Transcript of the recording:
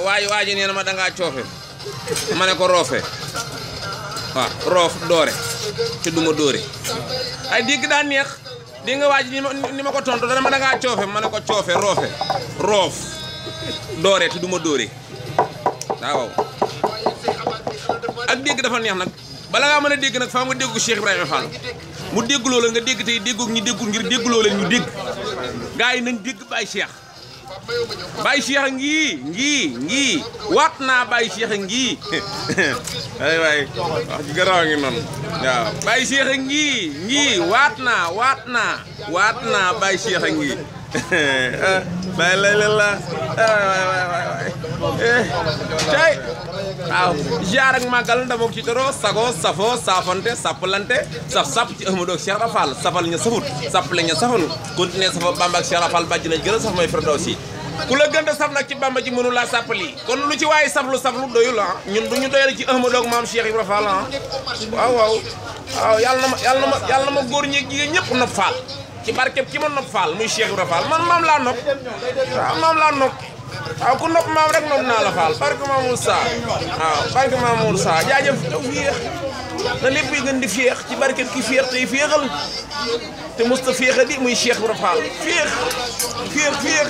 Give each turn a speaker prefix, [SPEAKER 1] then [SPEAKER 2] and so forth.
[SPEAKER 1] waa ji nee na ma dangaa coofe ma ne ko roofe waaw roof doore te duma dóore ay dégg daa neex di nga waa ji ni ma ko tontu dana ma dangaa coofe ma ne ko coofe roofe roof doore te duma dóore waaw ak dégg dafa neex nag bala ngaa mën a dégg nag faa nga déggu Cheikh Ibrahima Fall mu déggloo la nga dégg tey déggoog ñi déggul ngir déggloo leen ñu dégg gaa yi nañ dégg Baye Cheikh ngii waat naa Baye Cheikh ngii ay waay wax ji garaaw ngi noonu waaw Baye Cheikh ngii waat naa Baye Cheikh ngii Baye lay la waay tey waaw ziar ak màggal ndamook ci toro sago safo saafante sappalante sap ci Ahmadou ak Cheikh Rafal safal ña safut sappale ña safanu continuer safa Bamba ak Cheikh Rafal bàjj nañ gën a saf mooy Firdawsi ku la gën a saf nag ci Bamba ji mënu laa sàppali kon lu ci waaye saflu doyul ñun du ñu doyal ci Ahmadou ak maam Cheikh Ibra Fall waaw yàlla na ma góor ñeeg jigéen ñëpp nopp faal ci barkeb ki ma nopp faal muy Cheikh Ibra Fall man maam laa nopp waaw maam laa nopp waaw ku nopp maam rek nopp naa la faal barke maam Moussa waaw barke maam Moussa jaajëf taw féex na lépp yi gën di féex ci barkeb ki féex tey féexal te musta féexa di muy Cheikh Ibra Fall féex